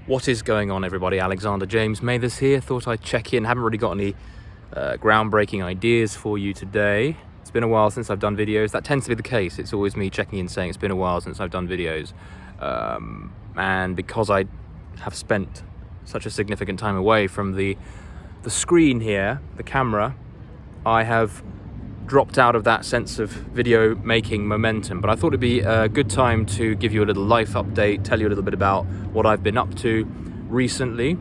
What is going on, everybody? Alexander James Mathers here. Thought I'd check in. Haven't really got any groundbreaking ideas for you today. It's been a while since I've done videos. That tends to be the case. It's always me checking in saying it's been a while since I've done videos. And because I have spent such a significant time away from the screen here, the camera, I have dropped out of that sense of video making momentum. But I thought it'd be a good time to give you a little life update, tell you a little bit about what I've been up to recently.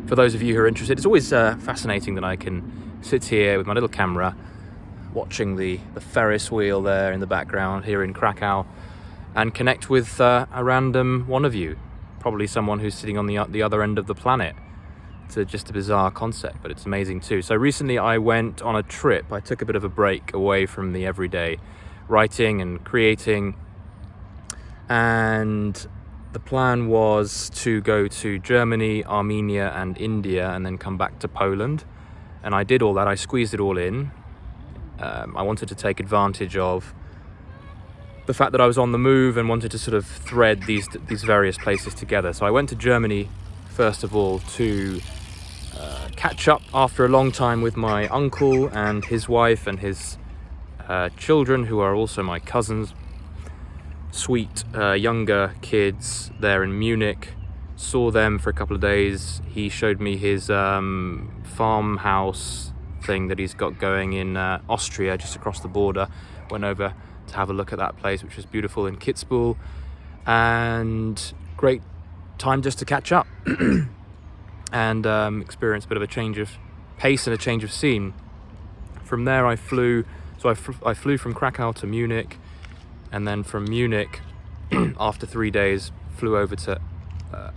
For those of you who are interested, it's always fascinating that I can sit here with my little camera watching the Ferris wheel there in the background here in Krakow and connect with a random one of you, probably someone who's sitting on the other end of the planet. It's just a bizarre concept, but it's amazing too. So recently I went on a trip. I took a bit of a break away from the everyday writing and creating, and the plan was to go to Germany, Armenia and India and then come back to Poland. And I did all that. I squeezed it all in. I wanted to take advantage of the fact that I was on the move and wanted to sort of thread these various places together. So I went to Germany first of all to catch up after a long time with my uncle and his wife and his children, who are also my cousins. Sweet younger kids there in Munich. Saw them for a couple of days. He showed me his farmhouse thing that he's got going in Austria, just across the border. Went over to have a look at that place, which was beautiful, in Kitzbühel, and great time just to catch up and experience a bit of a change of pace and a change of scene. From there I flew from Krakow to Munich, and then from Munich after 3 days flew over to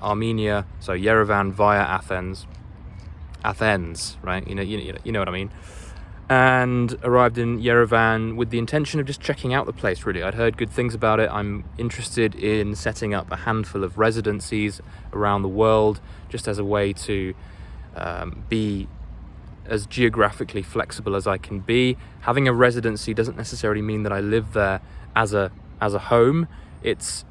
Armenia, so Yerevan via Athens, right? You know what I mean. And arrived in Yerevan with the intention of just checking out the place, really. I'd heard good things about it. I'm interested in setting up a handful of residencies around the world, just as a way to be as geographically flexible as I can be. Having a residency doesn't necessarily mean that I live there as a home. It's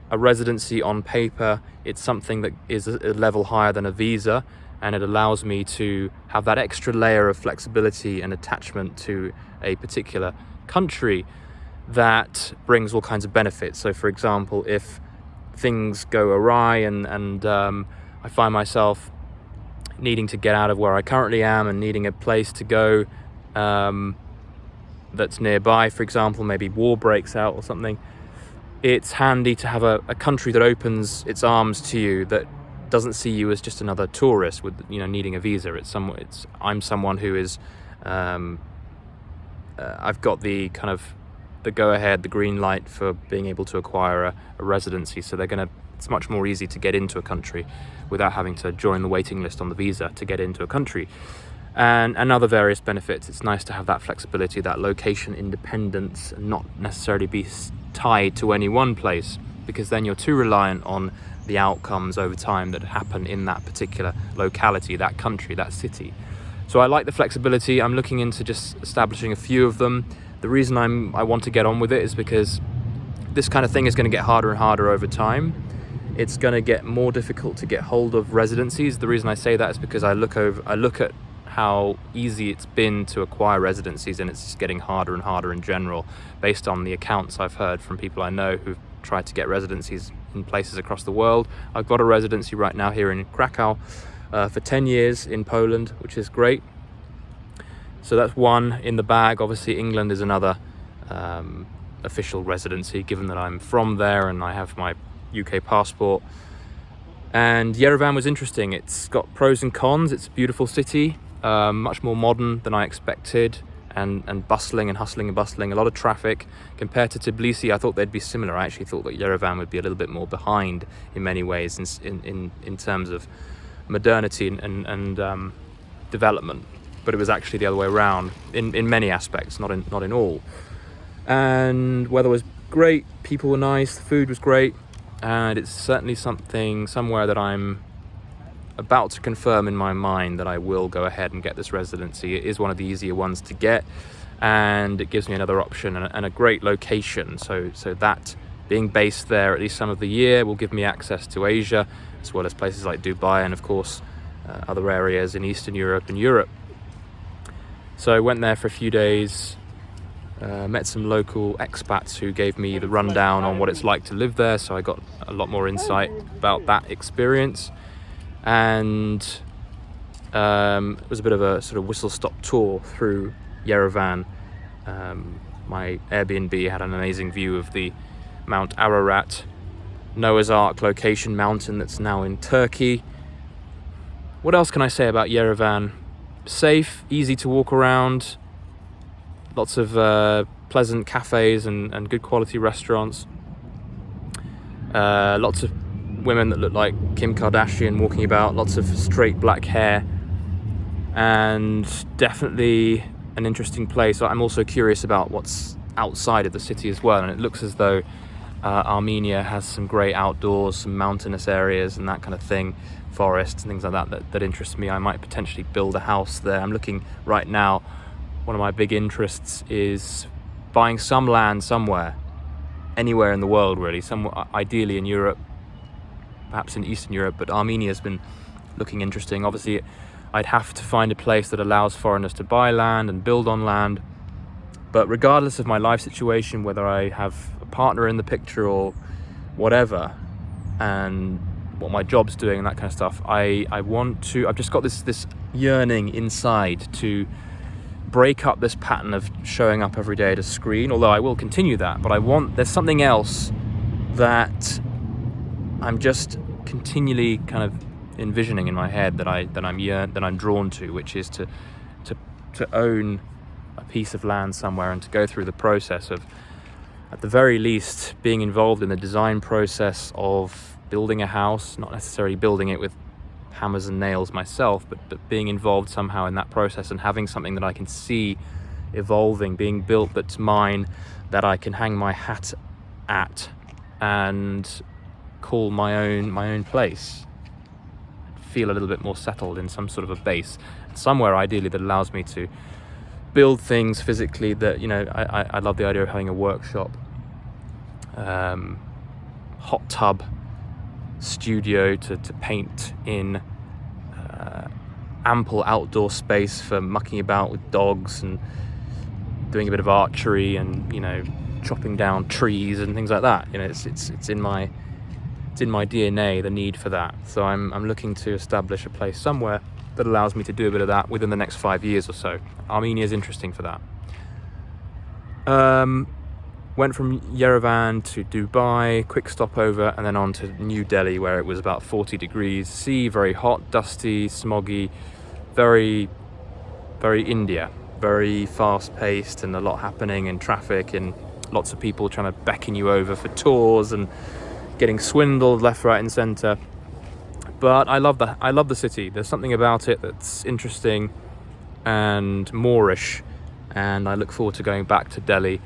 a residency on paper. It's something that is a level higher than a visa, and it allows me to have that extra layer of flexibility and attachment to a particular country that brings all kinds of benefits. So for example, if things go awry and I find myself needing to get out of where I currently am and needing a place to go that's nearby, for example, maybe war breaks out or something, it's handy to have a country that opens its arms to you, that doesn't see you as just another tourist with needing a visa. I'm someone who is I've got the kind of the go ahead, the green light for being able to acquire a residency, so it's much more easy to get into a country without having to join the waiting list on the visa to get into a country. And other various benefits. It's nice to have that flexibility, that location independence, and not necessarily be tied to any one place, because then you're too reliant on the outcomes over time that happen in that particular locality, that country, that city. So I like the flexibility. I'm looking into just establishing a few of them. The reason I want to get on with it is because this kind of thing is going to get harder and harder over time. It's going to get more difficult to get hold of residencies. The reason I say that is because I look at how easy it's been to acquire residencies, and it's just getting harder and harder in general, based on the accounts I've heard from people I know who've tried to get residencies in places across the world. I've got a residency right now here in Krakow for 10 years in Poland, which is great. So that's one in the bag. Obviously England is another official residency, given that I'm from there and I have my UK passport. And Yerevan was interesting. It's got pros and cons. It's a beautiful city, much more modern than I expected, and bustling and hustling and bustling, a lot of traffic. Compared to Tbilisi, I thought they'd be similar. I actually thought that Yerevan would be a little bit more behind in many ways in terms of modernity and development, but it was actually the other way around in many aspects, not in all. And weather was great, people were nice, the food was great, and it's certainly somewhere that I'm about to confirm in my mind that I will go ahead and get this residency. It is one of the easier ones to get, and it gives me another option and a great location. So that being based there at least some of the year will give me access to Asia, as well as places like Dubai and of course other areas in Eastern Europe and Europe. So I went there for a few days, met some local expats who gave me the rundown on what it's like to live there, so I got a lot more insight about that experience. And it was a bit of a sort of whistle-stop tour through Yerevan. My Airbnb had an amazing view of the Mount Ararat, Noah's Ark location mountain that's now in Turkey. What else can I say about Yerevan? Safe, easy to walk around, lots of pleasant cafes and good quality restaurants. Lots of women that look like Kim Kardashian walking about, lots of straight black hair, and definitely an interesting place. I'm also curious about what's outside of the city as well, and it looks as though Armenia has some great outdoors, some mountainous areas and that kind of thing, forests and things like that interest me. I might potentially build a house there. I'm looking right now, one of my big interests is buying some land somewhere, anywhere in the world really, somewhere, ideally in Europe, perhaps in Eastern Europe, but Armenia's been looking interesting. Obviously I'd have to find a place that allows foreigners to buy land and build on land, but regardless of my life situation, whether I have a partner in the picture or whatever, and what my job's doing and that kind of stuff, I've just got this yearning inside to break up this pattern of showing up every day at a screen, although I will continue that, but there's something else that I'm just continually kind of envisioning in my head that I'm drawn to, which is to own a piece of land somewhere and to go through the process of, at the very least, being involved in the design process of building a house, not necessarily building it with hammers and nails myself, but being involved somehow in that process and having something that I can see evolving, being built, that's mine, that I can hang my hat at and call my own place. Feel a little bit more settled in some sort of a base, somewhere ideally that allows me to build things physically. That, you know, I love the idea of having a workshop, hot tub, studio to paint in, ample outdoor space for mucking about with dogs and doing a bit of archery and, you know, chopping down trees and things like that. You know, it's in my DNA, the need for that. So I'm looking to establish a place somewhere that allows me to do a bit of that within the next 5 years or so. Armenia is interesting for that. Went from Yerevan to Dubai, quick stopover, and then on to New Delhi, where it was about 40 degrees C, very hot, dusty, smoggy, very, very India, very fast-paced and a lot happening in traffic and lots of people trying to beckon you over for tours and getting swindled left, right and centre. But I love the city. There's something about it that's interesting and Moorish, and I look forward to going back to Delhi.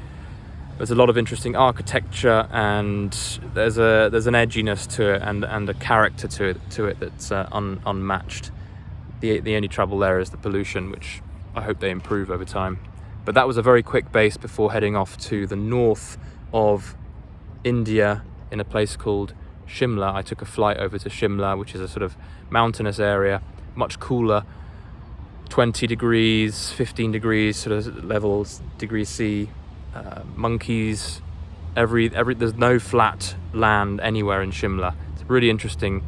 There's a lot of interesting architecture, and there's an edginess to it and a character to it that's unmatched. The only trouble there is the pollution, which I hope they improve over time. But that was a very quick base before heading off to the north of India in a place called Shimla. I took a flight over to Shimla, which is a sort of mountainous area, much cooler, 20 degrees, 15 degrees sort of levels, degrees C, monkeys, there's no flat land anywhere in Shimla. It's a really interesting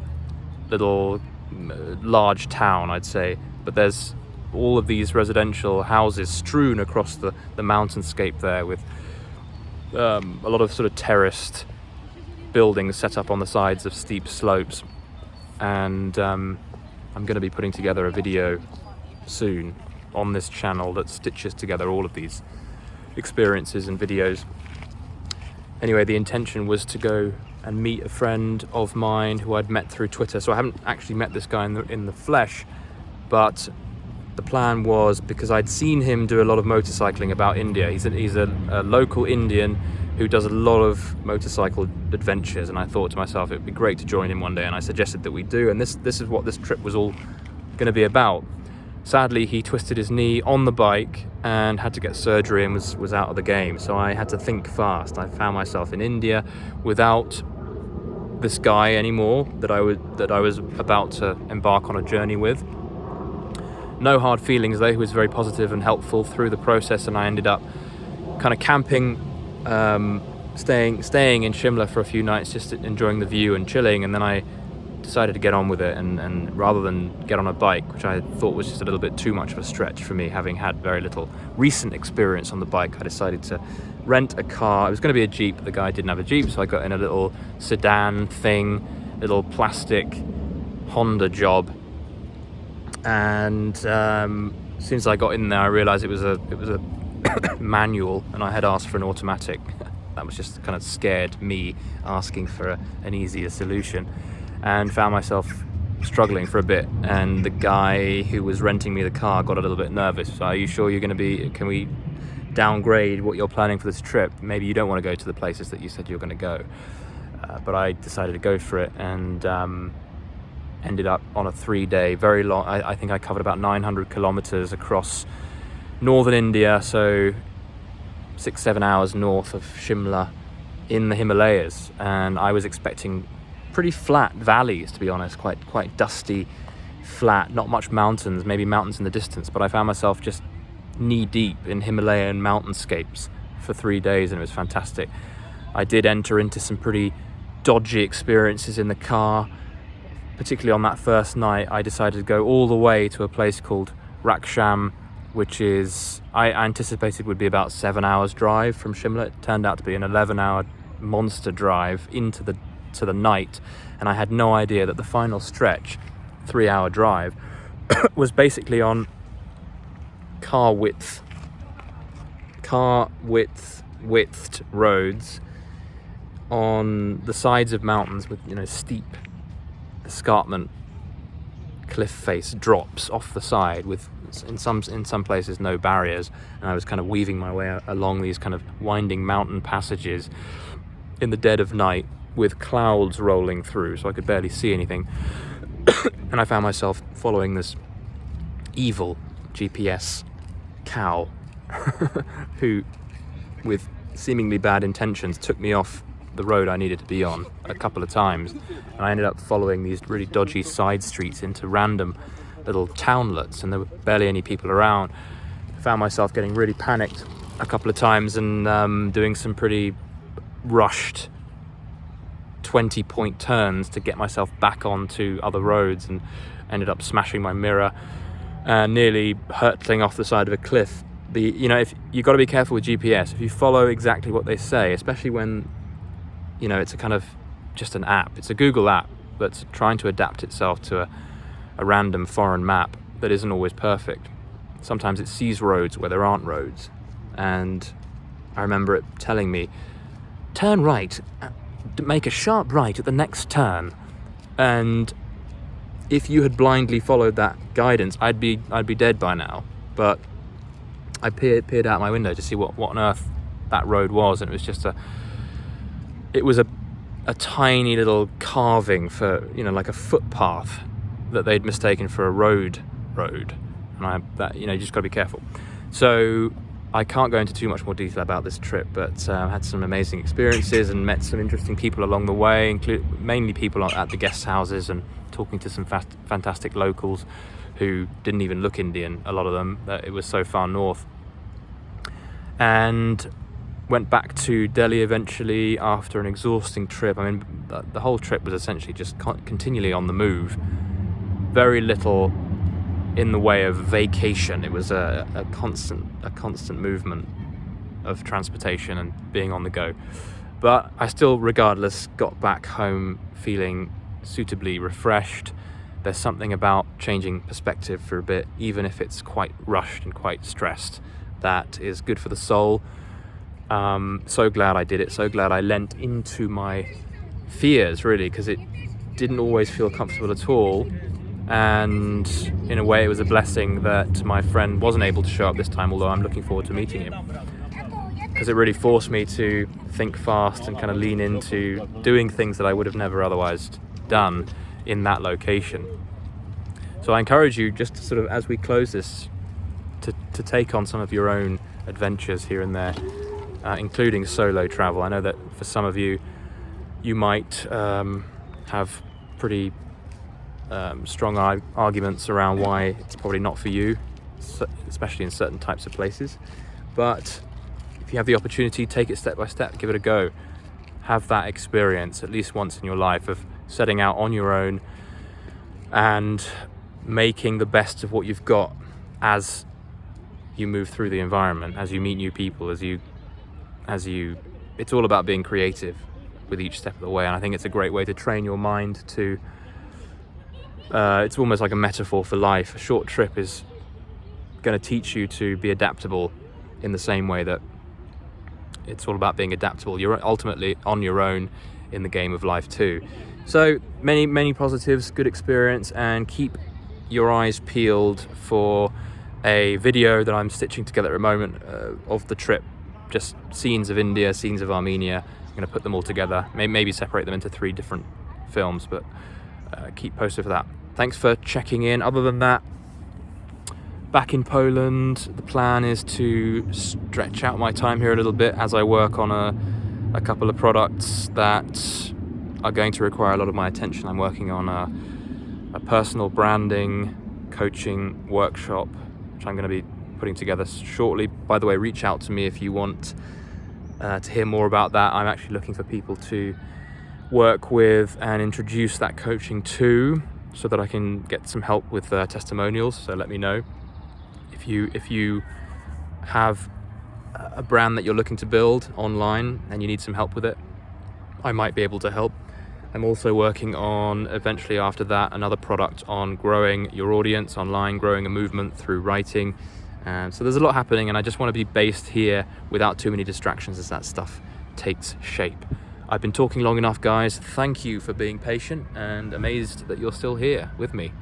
little large town, I'd say, but there's all of these residential houses strewn across the mountainscape there, with a lot of sort of terraced buildings set up on the sides of steep slopes. And I'm going to be putting together a video soon on this channel that stitches together all of these experiences and videos. Anyway, the intention was to go and meet a friend of mine who I'd met through Twitter. So I haven't actually met this guy in the flesh, but the plan was, because I'd seen him do a lot of motorcycling about India. He's a local Indian who does a lot of motorcycle adventures, and I thought to myself it would be great to join him one day, and I suggested that we do, and this is what this trip was all going to be about. Sadly, he twisted his knee on the bike and had to get surgery and was out of the game. So I had to think fast. I found myself in India without this guy anymore that I was about to embark on a journey with. No hard feelings though. He was very positive and helpful through the process, and I ended up kind of camping, staying in Shimla for a few nights, just enjoying the view and chilling. And then I decided to get on with it, and rather than get on a bike, which I thought was just a little bit too much of a stretch for me, having had very little recent experience on the bike, I decided to rent a car. It was going to be a Jeep, but the guy didn't have a Jeep, so I got in a little sedan thing, little plastic Honda job. And as soon as I got in there, I realized it was a manual, and I had asked for an automatic. That was just kind of scared me asking for an easier solution, and found myself struggling for a bit. And the guy who was renting me the car got a little bit nervous. So, are you sure you're going to be, can we downgrade what you're planning for this trip? Maybe you don't want to go to the places that you said you're going to go. But I decided to go for it, and ended up on a 3-day, very long, I think I covered about 900 kilometers across northern India, so 6-7 hours north of Shimla in the Himalayas. And I was expecting pretty flat valleys, to be honest, quite dusty, flat, not much mountains, maybe mountains in the distance, but I found myself just knee deep in Himalayan mountainscapes for 3 days, and it was fantastic. I did enter into some pretty dodgy experiences in the car. Particularly on that first night, I decided to go all the way to a place called Raksham, which is, I anticipated would be about 7 hours drive from Shimla. It turned out to be an 11-hour monster drive into the night, and I had no idea that the final stretch, 3-hour drive, was basically on car widthed roads on the sides of mountains with, steep escarpment, cliff face drops off the side with in some places no barriers. And I was kind of weaving my way along these kind of winding mountain passages in the dead of night with clouds rolling through, so I could barely see anything. And I found myself following this evil GPS cow who, with seemingly bad intentions, took me off the road I needed to be on a couple of times, and I ended up following these really dodgy side streets into random little townlets, and there were barely any people around. I found myself getting really panicked a couple of times and doing some pretty rushed 20-point turns to get myself back onto other roads, and ended up smashing my mirror and nearly hurtling off the side of a cliff. If you've got to be careful with GPS, if you follow exactly what they say, especially when it's a kind of just an app. It's a Google app that's trying to adapt itself to a random foreign map that isn't always perfect. Sometimes it sees roads where there aren't roads. And I remember it telling me, turn right, make a sharp right at the next turn. And if you had blindly followed that guidance, I'd be dead by now. But I peered out my window to see what on earth that road was, and it was just a tiny little carving for, like a footpath that they'd mistaken for a road. And you just got to be careful. So I can't go into too much more detail about this trip, but I had some amazing experiences and met some interesting people along the way, mainly people at the guest houses, and talking to some fantastic locals who didn't even look Indian, a lot of them, that it was so far north. And went back to Delhi eventually after an exhausting trip. I mean, the whole trip was essentially just continually on the move. Very little in the way of vacation. It was a constant movement of transportation and being on the go. But I still, regardless, got back home feeling suitably refreshed. There's something about changing perspective for a bit, even if it's quite rushed and quite stressed, that is good for the soul. So glad I did it. So glad I lent into my fears, really, because it didn't always feel comfortable at all. And in a way, it was a blessing that my friend wasn't able to show up this time, although I'm looking forward to meeting him, because it really forced me to think fast and kind of lean into doing things that I would have never otherwise done in that location. So I encourage you, just to sort of, as we close this, to to take on some of your own adventures here and there, including solo travel. I know that for some of you, you might have pretty strong arguments around why it's probably not for you, especially in certain types of places. But if you have the opportunity, take it step by step, give it a go. Have that experience at least once in your life of setting out on your own and making the best of what you've got as you move through the environment, as you meet new people, as you it's all about being creative with each step of the way. And I think it's a great way to train your mind to it's almost like a metaphor for life. A short trip is going to teach you to be adaptable in the same way that it's all about being adaptable. You're ultimately on your own in the game of life too. So many positives, good experience, and keep your eyes peeled for a video that I'm stitching together at the moment of the trip. Just scenes of India, scenes of Armenia. I'm going to put them all together, maybe separate them into 3 different films, but keep posted for that. Thanks for checking in. Other than that, back in Poland, the plan is to stretch out my time here a little bit as I work on a couple of products that are going to require a lot of my attention. I'm working on a personal branding coaching workshop, which I'm going to be putting together shortly. By the way, reach out to me if you want to hear more about that. I'm actually looking for people to work with and introduce that coaching to, so that I can get some help with testimonials. So let me know if you have a brand that you're looking to build online and you need some help with it. I might be able to help. I'm also working on, eventually after that, another product on growing your audience online, growing a movement through writing. So there's a lot happening, and I just want to be based here without too many distractions as that stuff takes shape. I've been talking long enough, guys. Thank you for being patient, and amazed that you're still here with me.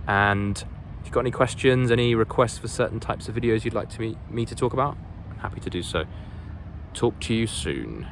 And if you've got any questions, any requests for certain types of videos you'd like me to talk about, I'm happy to do so. Talk to you soon.